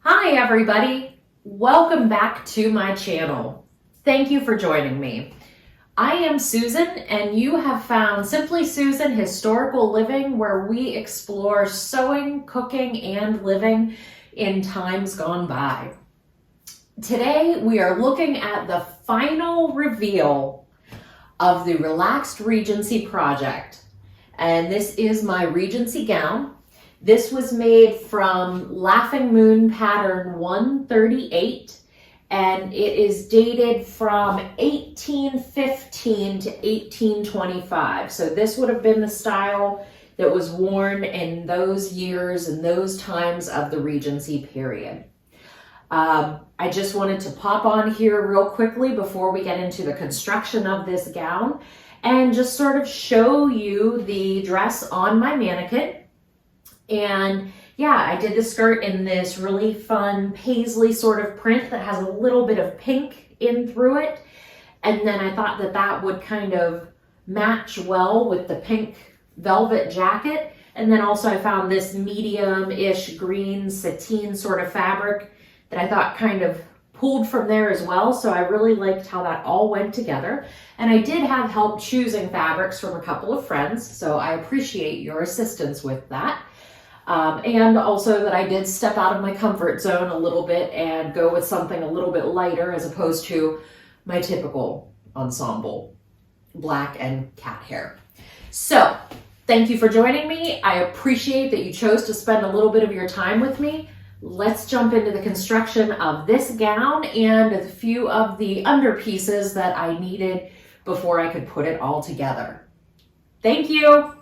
Hi everybody, welcome back to my channel. Thank you for joining me. I am Susan and you have found Simply Susan Historical Living, where we explore sewing, cooking, and living in times gone by. Today we are looking at the final reveal of the Relaxed Regency project, and this is my Regency gown. This was made from Laughing Moon pattern 138, and it is dated from 1815 to 1825. So this would have been the style that was worn in those years and those times of the Regency period. I just wanted to pop on here real quickly before we get into the construction of this gown and just sort of show you the dress on my mannequin. And yeah, I did the skirt in this really fun paisley sort of print that has a little bit of pink in through it. And then I thought that that would kind of match well with the pink velvet jacket. And then also I found this medium-ish green sateen sort of fabric that I thought kind of pulled from there as well. So I really liked how that all went together. And I did have help choosing fabrics from a couple of friends, so I appreciate your assistance with that. And also that I did step out of my comfort zone a little bit and go with something a little bit lighter as opposed to my typical ensemble, black and cat hair. So thank you for joining me. I appreciate that you chose to spend a little bit of your time with me. Let's jump into the construction of this gown and a few of the underpieces that I needed before I could put it all together. Thank you.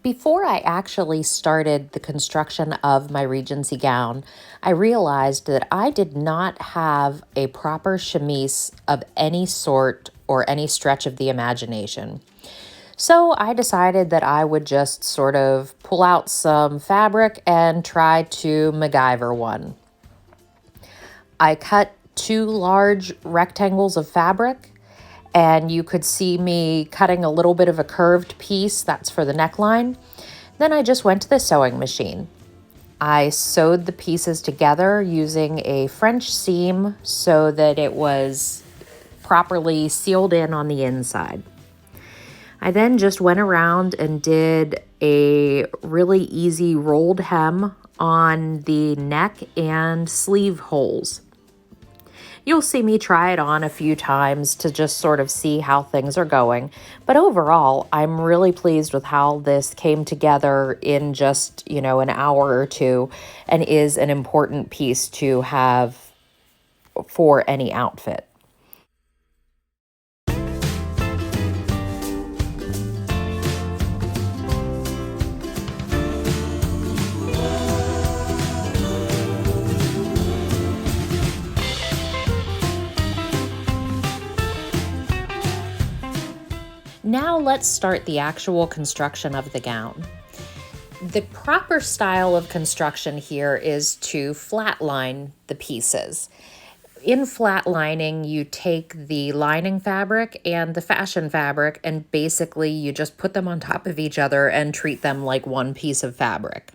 Before I actually started the construction of my Regency gown, I realized that I did not have a proper chemise of any sort or any stretch of the imagination. So I decided that I would just sort of pull out some fabric and try to MacGyver one. I cut 2 large rectangles of fabric, and you could see me cutting a little bit of a curved piece. That's for the neckline. Then I just went to the sewing machine. I sewed the pieces together using a French seam so that it was properly sealed in on the inside. I then just went around and did a really easy rolled hem on the neck and sleeve holes. You'll see me try it on a few times to just sort of see how things are going. But overall, I'm really pleased with how this came together in just, an hour or two, and is an important piece to have for any outfit. Now let's start the actual construction of the gown. The proper style of construction here is to flatline the pieces. In flatlining, you take the lining fabric and the fashion fabric, and basically you just put them on top of each other and treat them like one piece of fabric.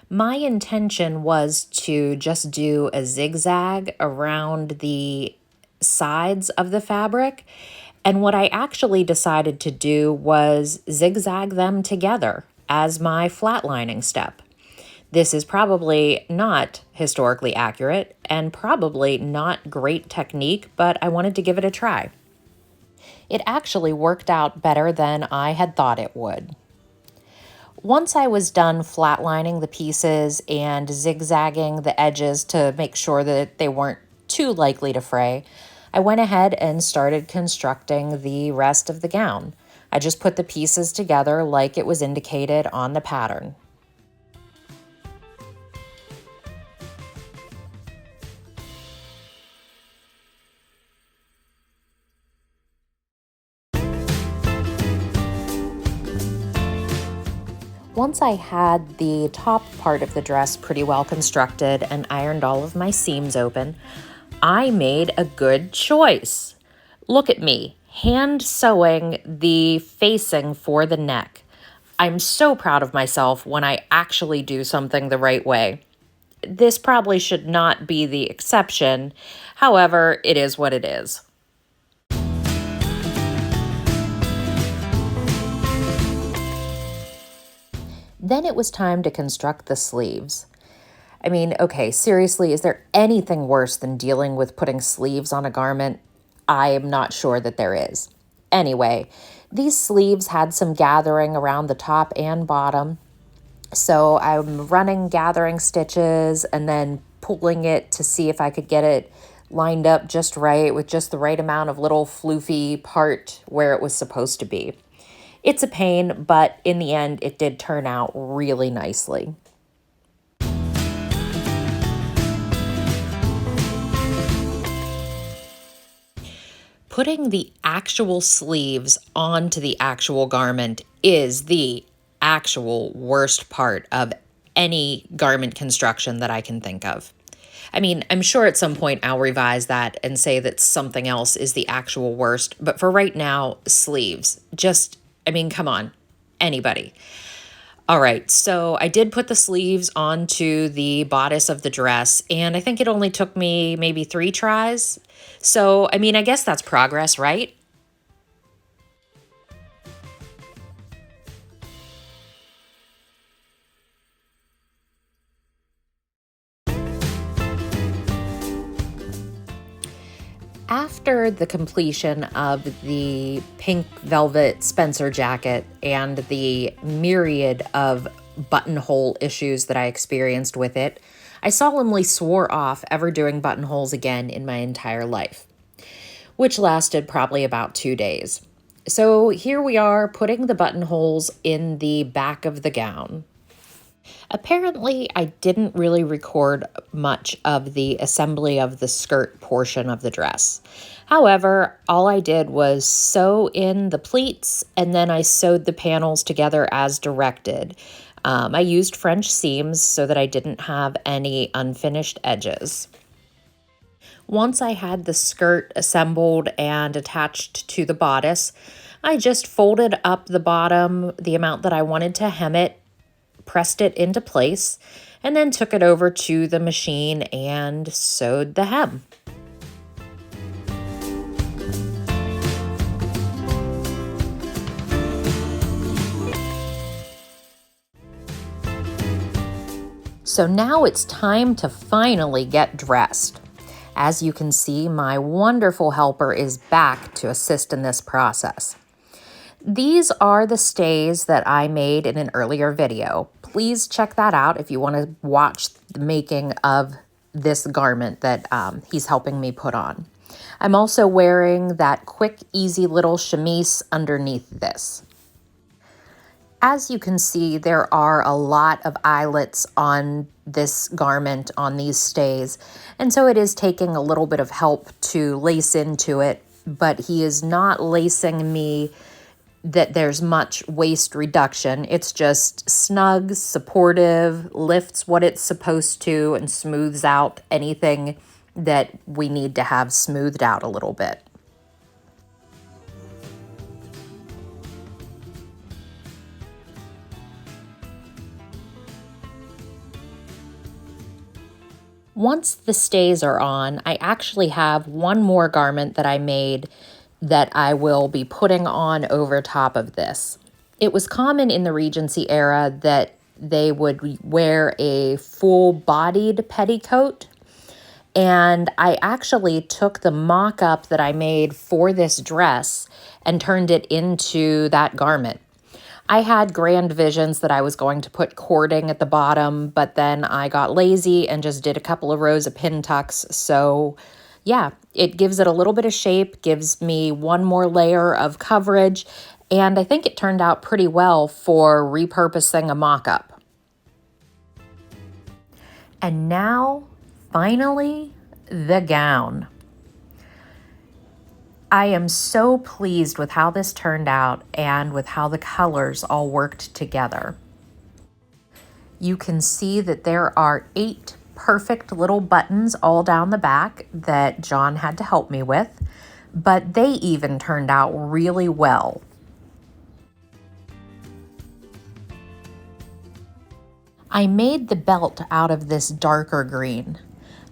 My intention was to just do a zigzag around the sides of the fabric. And what I actually decided to do was zigzag them together as my flatlining step. This is probably not historically accurate and probably not great technique, but I wanted to give it a try. It actually worked out better than I had thought it would. Once I was done flatlining the pieces and zigzagging the edges to make sure that they weren't too likely to fray, I went ahead and started constructing the rest of the gown. I just put the pieces together like it was indicated on the pattern. Once I had the top part of the dress pretty well constructed and ironed all of my seams open, I made a good choice. Look at me, hand sewing the facing for the neck. I'm so proud of myself when I actually do something the right way. this probably should not be the exception. However, it is what it is. Then it was time to construct the sleeves. I mean, okay, seriously, is there anything worse than dealing with putting sleeves on a garment? I am not sure that there is. Anyway, these sleeves had some gathering around the top and bottom. So I'm running gathering stitches and then pulling it to see if I could get it lined up just right with just the right amount of little floofy part where it was supposed to be. It's a pain, but in the end, it did turn out really nicely. Putting the actual sleeves onto the actual garment is the actual worst part of any garment construction that I can think of. I mean, I'm sure at some point I'll revise that and say that something else is the actual worst, but for right now, sleeves. Come on, anybody. All right, so I did put the sleeves onto the bodice of the dress, and I think it only took me maybe 3 tries. So, I guess that's progress, right? After the completion of the pink velvet Spencer jacket and the myriad of buttonhole issues that I experienced with it, I solemnly swore off ever doing buttonholes again in my entire life, which lasted probably about 2 days. So here we are putting the buttonholes in the back of the gown. Apparently, I didn't really record much of the assembly of the skirt portion of the dress. However, all I did was sew in the pleats and then I sewed the panels together as directed. I used French seams so that I didn't have any unfinished edges. Once I had the skirt assembled and attached to the bodice, I just folded up the bottom the amount that I wanted to hem it, pressed it into place, and then took it over to the machine and sewed the hem. So now it's time to finally get dressed. As you can see, my wonderful helper is back to assist in this process. These are the stays that I made in an earlier video. Please check that out if you want to watch the making of this garment that he's helping me put on. I'm also wearing that quick, easy little chemise underneath this. As you can see, there are a lot of eyelets on this garment, on these stays, and so it is taking a little bit of help to lace into it, but he is not lacing me that there's much waist reduction. It's just snug, supportive, lifts what it's supposed to, and smooths out anything that we need to have smoothed out a little bit. Once the stays are on, I actually have one more garment that I made that I will be putting on over top of this. It was common in the Regency era that they would wear a full-bodied petticoat, and I actually took the mock-up that I made for this dress and turned it into that garment. I had grand visions that I was going to put cording at the bottom, but then I got lazy and just did a couple of rows of pin tucks. So yeah, it gives it a little bit of shape, gives me one more layer of coverage, and I think it turned out pretty well for repurposing a mock-up. And now, finally, the gown. I am so pleased with how this turned out and with how the colors all worked together. You can see that there are 8 perfect little buttons all down the back that John had to help me with, but they even turned out really well. I made the belt out of this darker green.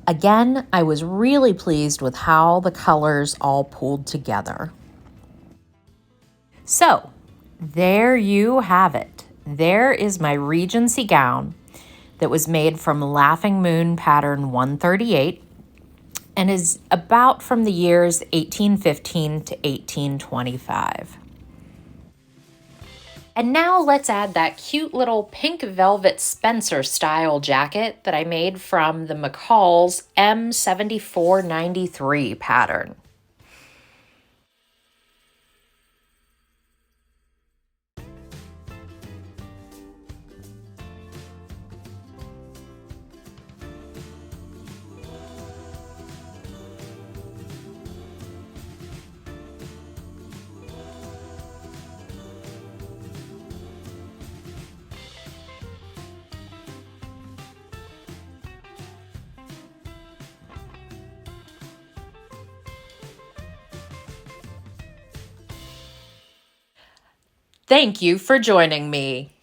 Again, I was really pleased with how the colors all pulled together. So, there you have it. There is my Regency gown that was made from Laughing Moon pattern 138 and is about from the years 1815 to 1825. And now let's add that cute little pink velvet Spencer style jacket that I made from the McCalls M7493 pattern. Thank you for joining me.